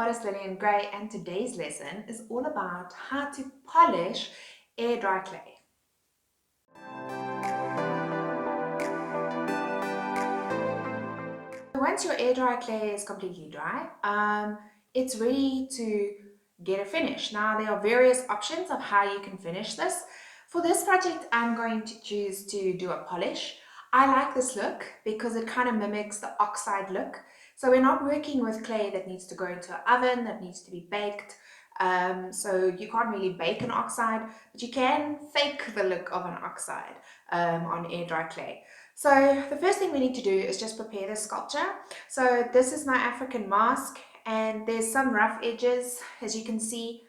artist Lillian Gray, and today's lesson is all about how to polish air dry clay. Once your air dry clay is completely dry, it's ready to get a finish. Now there are various options of how you can finish this. For this project, I'm going to choose to do a polish. I like this look because it kind of mimics the Oxide look. So we're not working with clay that needs to go into an oven, that needs to be baked. So you can't really bake an Oxide, but you can fake the look of an Oxide on air dry clay. So the first thing we need to do is just prepare the sculpture. So this is my African mask, and there's some rough edges, as you can see,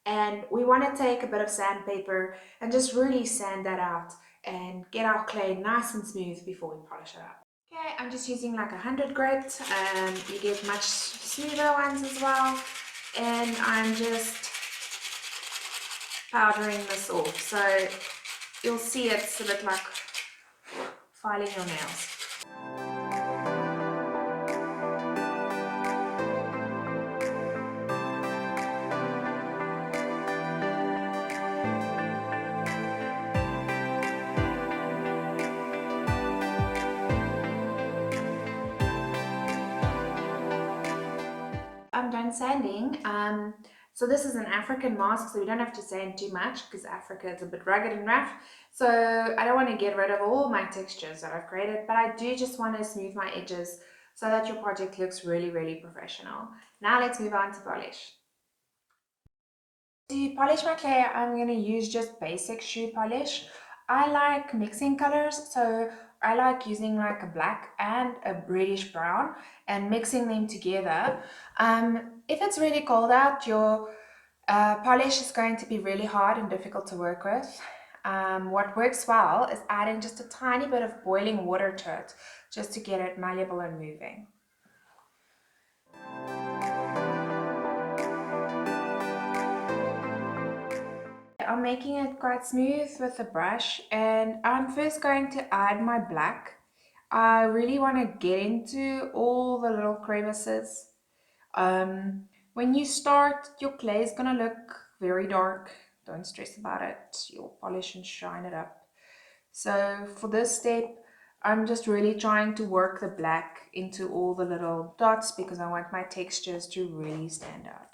and we want to take a bit of sandpaper and just really sand that out and get our clay nice and smooth before we polish it up. Okay, I'm just using like 100 grit. You get much smoother ones as well, and I'm just powdering this off. So you'll see it's a bit like filing your nails. I'm done sanding. So this is an African mask, so we don't have to sand too much because Africa is a bit rugged and rough. So I don't want to get rid of all my textures that I've created, but I do just want to smooth my edges so that your project looks really, really professional. Now let's move on to polish. To polish my clay, I'm going to use just basic shoe polish. I like mixing colors, so I like using like a black and a reddish brown and mixing them together. If it's really cold out, your polish is going to be really hard and difficult to work with. What works well is adding just a tiny bit of boiling water to it, just to get it malleable and moving. I'm making it quite smooth with the brush, and I'm first going to add my black. I really want to get into all the little crevices. When you start, your clay is going to look very dark. Don't stress about it. You'll polish and shine it up. So for this step, I'm just really trying to work the black into all the little dots because I want my textures to really stand out.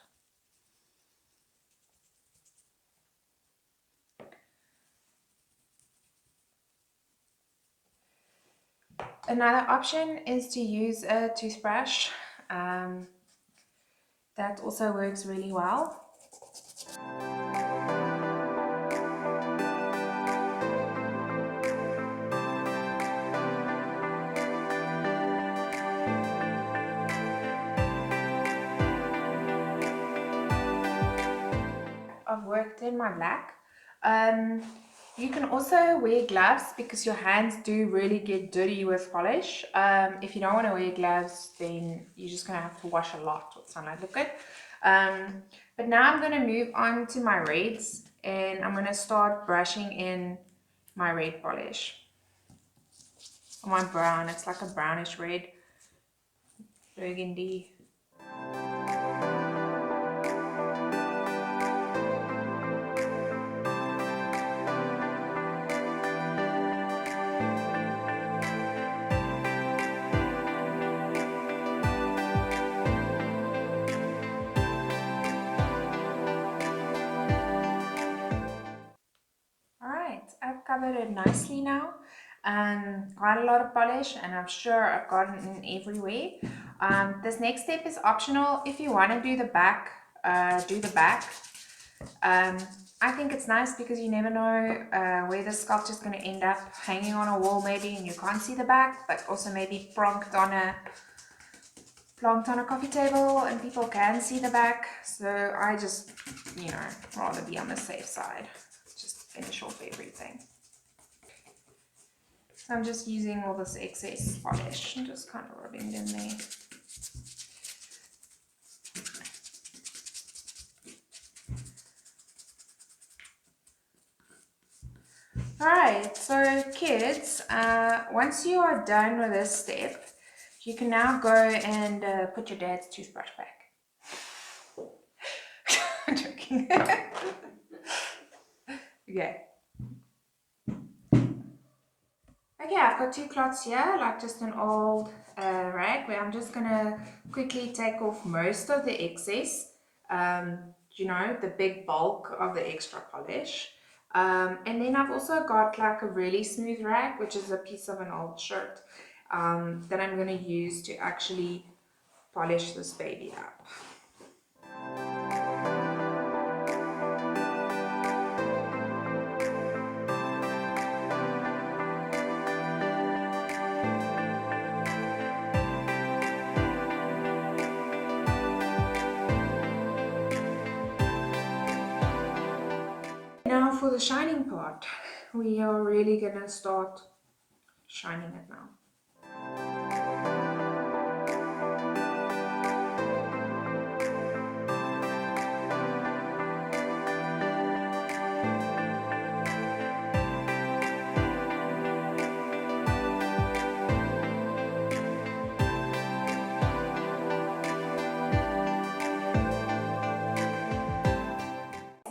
Another option is to use a toothbrush. That also works really well. I've worked in my black. You can also wear gloves because your hands do really get dirty with polish. If you don't want to wear gloves, then you're just going to have to wash a lot with sunlight liquid. But now I'm going to move on to my reds, and I'm going to start brushing in my red polish. On my brown, it's like a brownish red, burgundy. I've covered it nicely now. Quite a lot of polish, and I'm sure I've gotten in everywhere. This next step is optional. If you want to do the back, do the back. I think it's nice because you never know where the sculpture is going to end up, hanging on a wall maybe and you can't see the back, but also maybe plonked on a coffee table and people can see the back. So I just, rather be on the safe side. Just finish off everything. So I'm just using all this excess polish and just kind of rubbing it in there. Alright, so kids, once you are done with this step, you can now go and put your dad's toothbrush back. I'm joking. Okay. Okay, I've got two cloths here, like just an old rag, where I'm just gonna quickly take off most of the excess, you know, the big bulk of the extra polish. And then I've also got like a really smooth rag, which is a piece of an old shirt, that I'm gonna use to actually polish this baby up. Now for the shining part, we are really gonna start shining it now.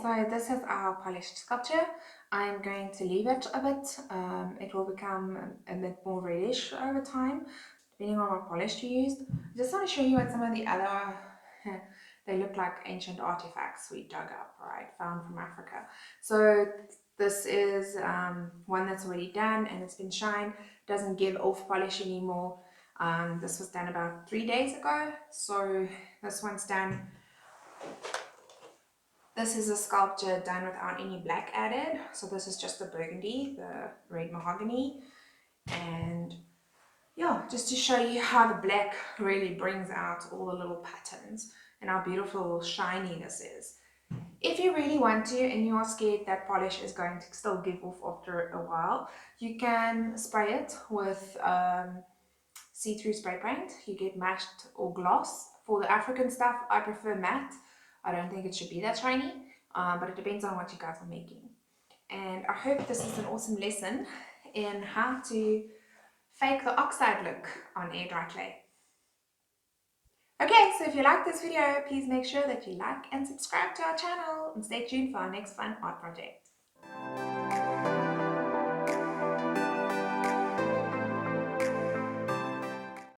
So this is our polished sculpture. I'm going to leave it a bit. It will become a bit more reddish over time, depending on what polish you used. I just want to show you what some of the other, they look like ancient artifacts we dug up, right, found from Africa. So this is one that's already done and it's been shined, doesn't give off polish anymore. This was done about 3 days ago, so this one's done. This is a sculpture done without any black added. So this is just the burgundy, the red mahogany. And yeah, just to show you how the black really brings out all the little patterns and how beautiful shiny this is. If you really want to and you are scared that polish is going to still give off after a while, you can spray it with see-through spray paint. You get matte or gloss. For the African stuff, I prefer matte. I don't think it should be that shiny, but it depends on what you guys are making. And I hope this is an awesome lesson in how to fake the oxide look on air dry clay. Okay, so if you like this video, please make sure that you like and subscribe to our channel and stay tuned for our next fun art project.